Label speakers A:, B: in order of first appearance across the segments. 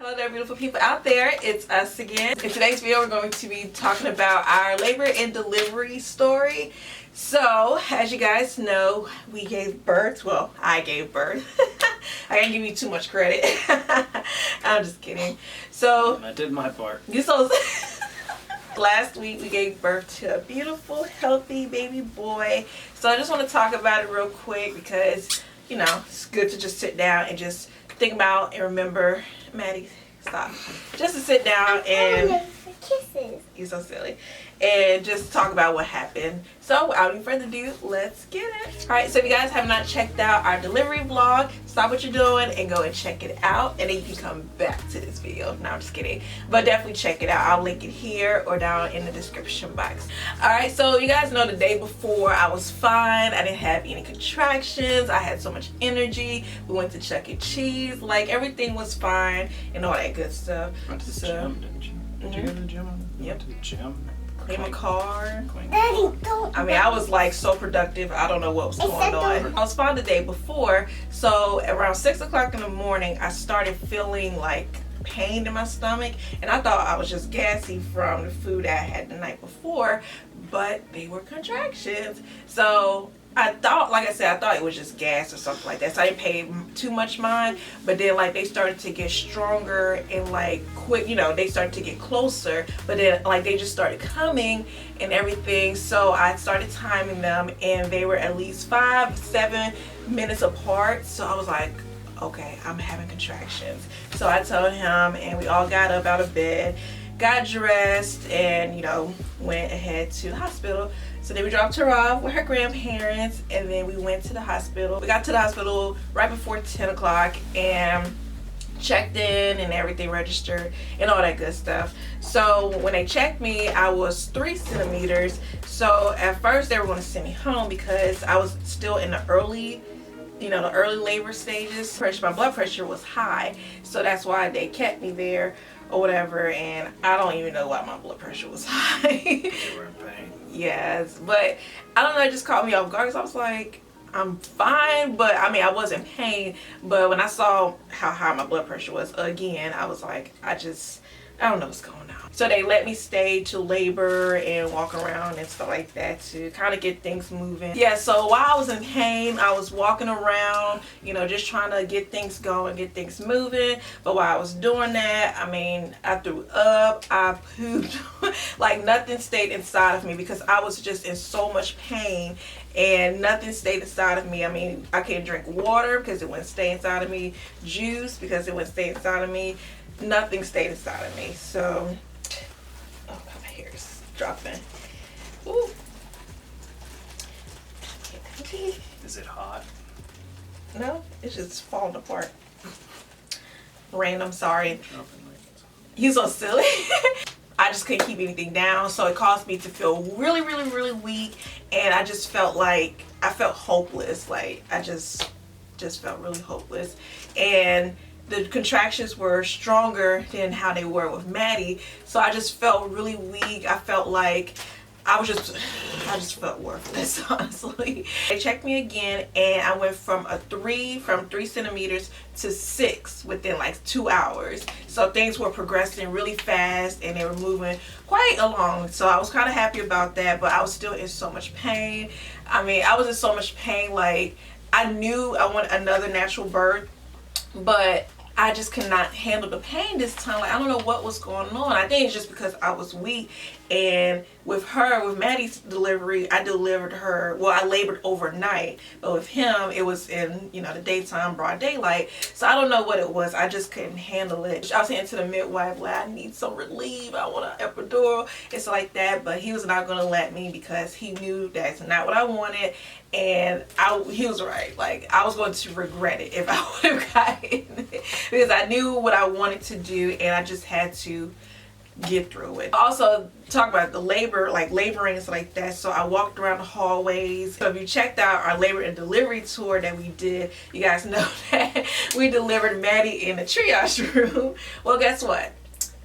A: Hello there, beautiful people out there. It's us again. In today's video, we're going to be talking about our labor and delivery story. So, as you guys know, we gave birth. Well, I gave birth. I can't give you too much credit. I'm just kidding. So,
B: I did my part.
A: Last week we gave birth to a beautiful, healthy baby boy. So I just want to talk about it real quick because, you know, it's good to just sit down and just think about and remember. Maddie, stop. Just to sit down and
C: kisses.
A: You're so silly. And just talk about what happened. So without any further ado, let's get it. Alright, so if you guys have not checked out our delivery vlog, stop what you're doing and go and check it out. And then you can come back to this video. No, I'm just kidding. But definitely check it out. I'll link it here or down in the description box. Alright, so you guys know the day before I was fine. I didn't have any contractions. I had so much energy. We went to Chuck E. Cheese. Like, everything was fine and all that good stuff.
B: Went to the gym, didn't you? Did you go to the gym?
A: Yep.
B: Went to the gym.
A: Clean my car.
C: Daddy, don't.
A: I mean, I was like so productive. I don't know what was going on. I was fine the day before. So around 6 o'clock in the morning, I started feeling like pain in my stomach. And I thought I was just gassy from the food I had the night before. But they were contractions. So I thought, like I said, I thought it was just gas or something like that. So I didn't pay too much mind. But then like they started to get stronger and like quick, you know, they started to get closer. But then like they just started coming and everything. So I started timing them and they were at least 5-7 minutes apart. So I was like, okay, I'm having contractions. So I told him and we all got up out of bed, got dressed, and you know, went ahead to the hospital. So then we dropped her off with her grandparents and then we went to the hospital. We got to the hospital right before 10 o'clock and checked in and everything registered and all that good stuff. So when they checked me, I was 3 centimeters. So at first they were going to send me home because I was still in the early, you know, the early labor stages. My blood pressure was high. So that's why they kept me there or whatever. And I don't even know why my blood pressure was high.
B: You were in pain.
A: Yes, but I don't know, it just caught me off guard because I was like, I'm fine, but I mean, I was in pain. But when I saw how high my blood pressure was again, I was like, I don't know what's going on. So they let me stay to labor and walk around and stuff like that to kind of get things moving. Yeah, so while I was in pain, I was walking around, you know, just trying to get things going, get things moving. But while I was doing that, I mean, I threw up, I pooped, like nothing stayed inside of me because I was just in so much pain and nothing stayed inside of me. I mean, I can't drink water because it wouldn't stay inside of me, juice because it wouldn't stay inside of me. Nothing stayed inside of me. So, oh, my hair is dropping. Ooh.
B: Is it hot?
A: No, it's just falling apart. Random, sorry. You're so silly. I just couldn't keep anything down, so it caused me to feel really, really, really weak, and I just felt like I felt hopeless. Like I just felt really hopeless, and the contractions were stronger than how they were with Maddie, so I just felt really weak. I felt like I just felt worthless, honestly. They checked me again and I went from 3 centimeters to 6 within like 2 hours. So things were progressing really fast and they were moving quite along. So I was kind of happy about that, but I was still in so much pain. I mean, I was in so much pain, like I knew I wanted another natural birth, but I just could not handle the pain this time. Like, I don't know what was going on. I think it's just because I was weak. And with Maddie's delivery, I delivered her, well, I labored overnight. But with him, it was in, you know, the daytime, broad daylight. So I don't know what it was. I just couldn't handle it. I was saying to the midwife, like, I need some relief. I want an epidural. It's like that. But he was not going to let me because he knew that's not what I wanted. And he was right. Like, I was going to regret it if I would have gotten it. Because I knew what I wanted to do and I just had to get through it. Also, talk about the labor, like laboring and stuff like that. So I walked around the hallways. So if you checked out our labor and delivery tour that we did, you guys know that we delivered Maddie in the triage room. Well, guess what?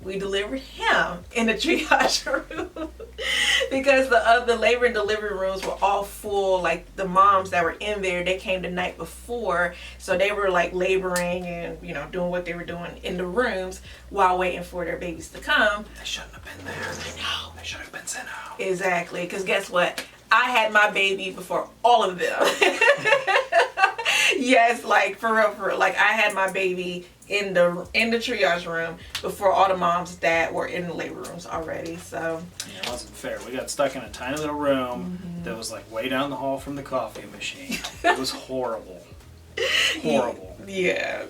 A: we delivered him in the triage room because the labor and delivery rooms were all full. Like the moms that were in there, they came the night before, so they were like laboring and doing what they were doing in the rooms while waiting for their babies to come.
B: They shouldn't have been there.
A: I know.
B: They should have been sent out.
A: Exactly, because guess what? I had my baby before all of them. Yes, like for real. Like I had my baby in the triage room before all the moms that were in the labor rooms already. So
B: yeah, it wasn't fair. We got stuck in a tiny little room that was like way down the hall from the coffee machine. It was horrible. Horrible.
A: Yeah.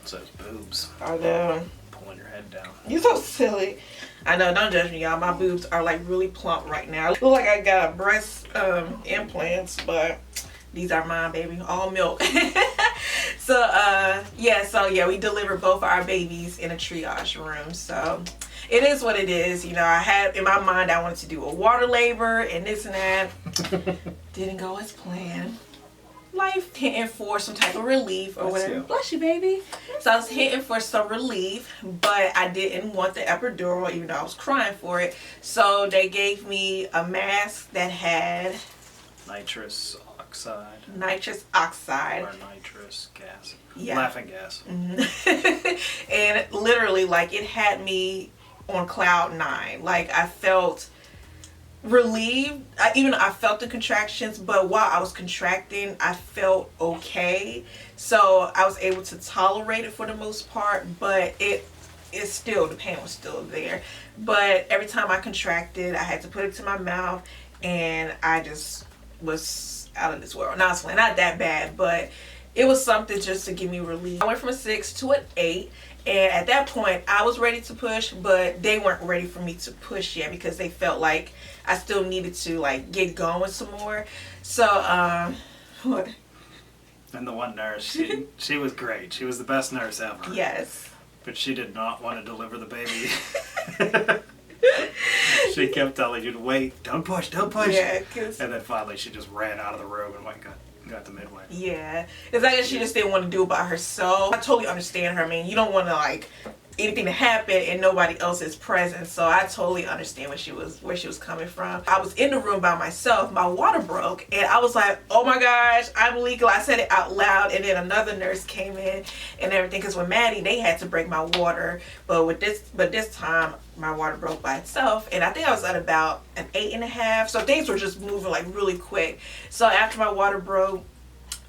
B: So those boobs.
A: I know.
B: Pulling your head down.
A: You're so silly. I know, don't judge me, y'all. My boobs are like really plump right now. Look like I got breast implants, but these are mine, baby. All milk. So we delivered both our babies in a triage room. So it is what it is. I had in my mind I wanted to do a water labor and this and that. Didn't go as planned. Life hitting for some type of relief or whatever. Bless you, baby. So I was hitting for some relief, but I didn't want the epidural, even though I was crying for it. So they gave me a mask that had
B: Nitrous oxide.
A: Nitrous oxide.
B: Or nitrous gas.
A: Yeah.
B: Laughing gas.
A: Mm-hmm. And literally, like, it had me on cloud 9. Like, I felt relieved. I felt the contractions, but while I was contracting, I felt okay. So I was able to tolerate it for the most part, but the pain was still there. But every time I contracted, I had to put it to my mouth, and I just was out of this world. Not that bad, but it was something just to give me relief. I went from a 6 to an 8. And at that point, I was ready to push, but they weren't ready for me to push yet because they felt like I still needed to like get going some more. So, what?
B: And the one nurse, she was great. She was the best nurse ever.
A: Yes.
B: But she did not want to deliver the baby. She kept telling you to wait, don't push.
A: Yeah,
B: and then finally she just ran out of the room and went and got the midwife.
A: Yeah, it's like she just didn't want to do it by herself. I totally understand her. I mean, you don't want to like anything to happen and nobody else is present. So I totally understand where she was coming from. I was in the room by myself. My water broke, and I was like, "Oh my gosh, I'm legal." I said it out loud, and then another nurse came in and everything. Because with Maddie, they had to break my water, but this time my water broke by itself, and I think I was at about an 8.5. So things were just moving like really quick. So after my water broke,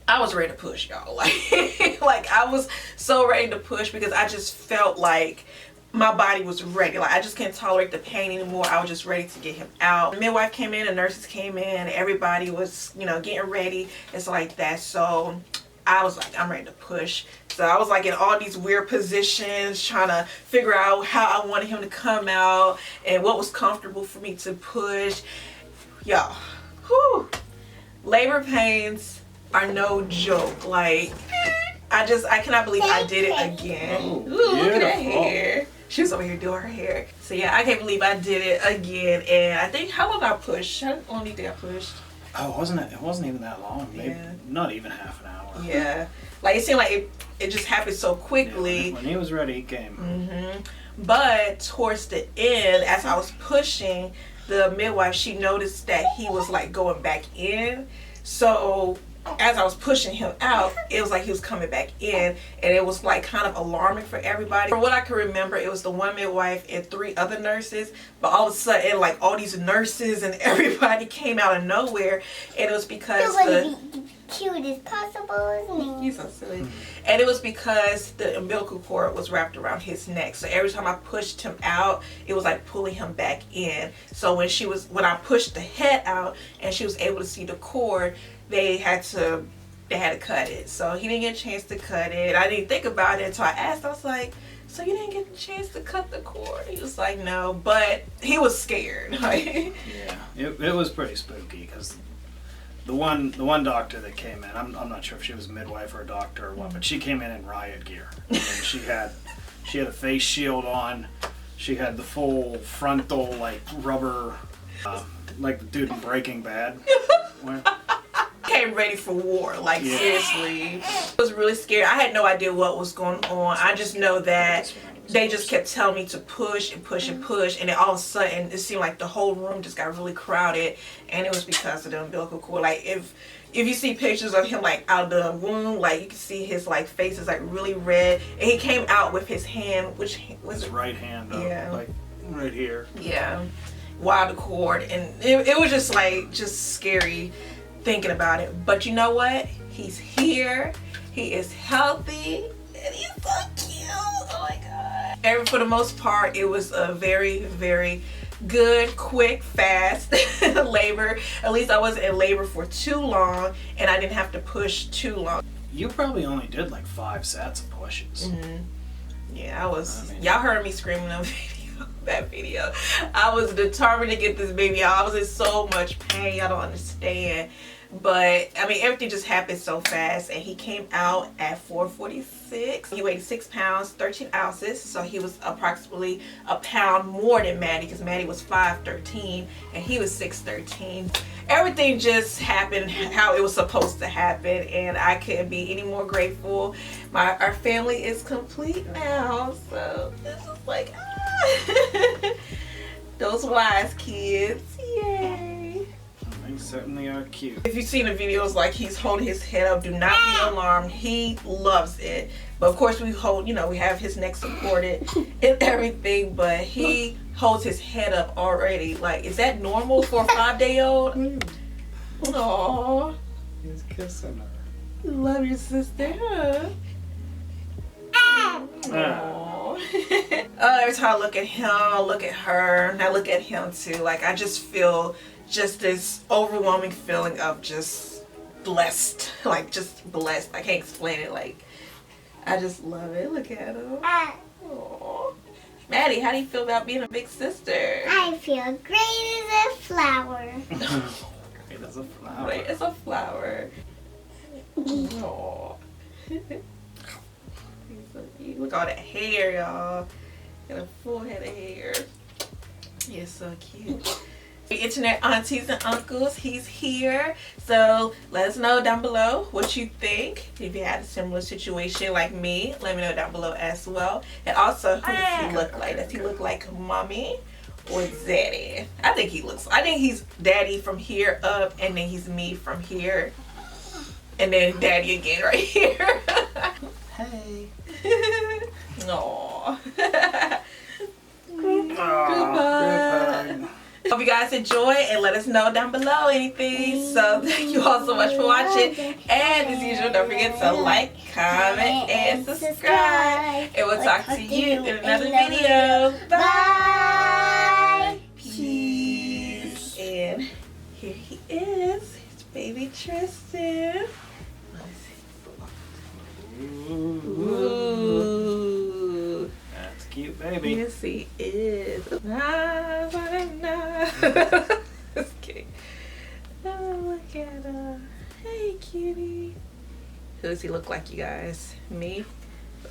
A: I was ready to push, y'all. Like I was so ready to push because I just felt like my body was ready. Like I just can't tolerate the pain anymore. I was just ready to get him out. The midwife came in, the nurses came in, everybody was, getting ready. It's like that. So I was like, I'm ready to push. So I was like in all these weird positions trying to figure out how I wanted him to come out and what was comfortable for me to push. Y'all, whew. Labor pains are no joke. Like I cannot believe I did it again.
B: Oh,
A: ooh, look at that
B: beautiful.
A: hair. She was over here doing her hair. So yeah, I can't believe I did it again. And I think, how long I pushed? How long do you think I pushed?
B: Oh, it wasn't even that long. Maybe
A: Yeah.
B: not even half an hour.
A: Yeah, like it seemed like it just happened so quickly.
B: Yeah, when he was ready, he came.
A: Mm-hmm. But towards the end, as I was pushing, the midwife, she noticed that he was like going back in. So as I was pushing him out, it was like he was coming back in, and it was like kind of alarming for everybody. From what I can remember, it was the one midwife and 3 other nurses, but all of a sudden, like all these nurses and everybody came out of nowhere, and it was because
C: be cute as possible, isn't
A: You're so silly. And it was because the umbilical cord was wrapped around his neck. So every time I pushed him out, it was like pulling him back in. So when I pushed the head out and she was able to see the cord, they had to cut it. So he didn't get a chance to cut it. I didn't think about it until I asked. I was like, so you didn't get a chance to cut the cord? He was like, no, but he was scared.
B: Yeah, it was pretty spooky because the one doctor that came in, I'm not sure if she was a midwife or a doctor or what, but she came in riot gear. And she had a face shield on. She had the full frontal like rubber, like the dude in Breaking Bad.
A: Came ready for war, like
B: Yeah.
A: seriously. I was really scared. I had no idea what was going on. I just know that they just kept telling me to push and push and push, and then all of a sudden it seemed like the whole room just got really crowded, and it was because of the umbilical cord. Like if you see pictures of him like out of the womb, like you can see his like face is like really red, and he came out with his hand, which was
B: His right hand up,
A: Yeah.
B: like right here.
A: yeah, while the cord, and it was just like scary thinking about it. But you know what? He's here. He is healthy, and he's so cute. Oh my god! And for the most part, it was a very, very good, quick, fast labor. At least I wasn't in labor for too long, and I didn't have to push too long.
B: You probably only did like 5 sets of pushes.
A: Yeah, I was.
B: I mean-
A: Y'all heard me screaming on that video. I was determined to get this baby out. I was in so much pain. Y'all don't understand. But I mean, everything just happened so fast, and he came out at 4:46. He weighed 6 pounds 13 ounces, so he was approximately a pound more than Maddie, because Maddie was 5'13" and he was 6'13". Everything just happened how it was supposed to happen, and I couldn't be any more grateful. Our family is complete now, so this is like those wise kids, yay.
B: They certainly are cute.
A: If you've seen the videos, like he's holding his head up, do not be alarmed. He loves it. But of course we hold, we have his neck supported and everything, but he holds his head up already. Like, is that normal for a 5-day-old? Aww.
B: He's kissing her.
A: You love your sister, huh? Aww. Every time I look at him, I look at her, and I look at him too. Like, I just feel just this overwhelming feeling of just blessed. Like, just blessed. I can't explain it. Like, I just love it. Look at him. Aww. Maddie, how do you feel about being a big sister?
C: I feel great as a flower.
B: Great as a flower.
A: Right, it's a flower. Aww. He's so cute. Look at all that hair, y'all. Got a full head of hair. He's so cute. Internet aunties and uncles, he's here. So let us know down below what you think. If you had a similar situation like me, let me know down below as well. And also, who does he look like? Does he look like mommy or daddy? I think he's daddy from here up, and then he's me from here, and then daddy again right here.
B: Hey.
A: Aww.
B: Goodbye.
A: Hope you guys enjoy, and let us know down below anything. So thank you all so much for watching, and as usual, don't forget to like, comment, and subscribe, and we'll talk to you in another video. Bye. Peace. And here he is, it's baby Tristan. Ooh.
B: That's a cute baby.
A: Yes, he is. That's cute. Oh, look at her. Hey, kitty. Who does he look like, you guys? Me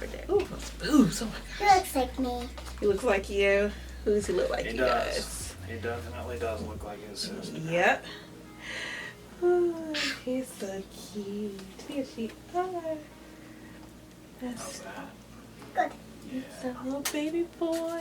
A: or Dad? Ooh, those boobs. Oh my
C: He
A: gosh.
C: looks like me.
A: He looks like you. Who does he look like,
B: He
A: you
B: does.
A: guys?
B: He definitely does look like his sister.
A: Yep. Oh, he's so cute. Here she are.
B: How's
A: That's
B: that?
C: Good.
B: Yeah.
A: a little baby boy.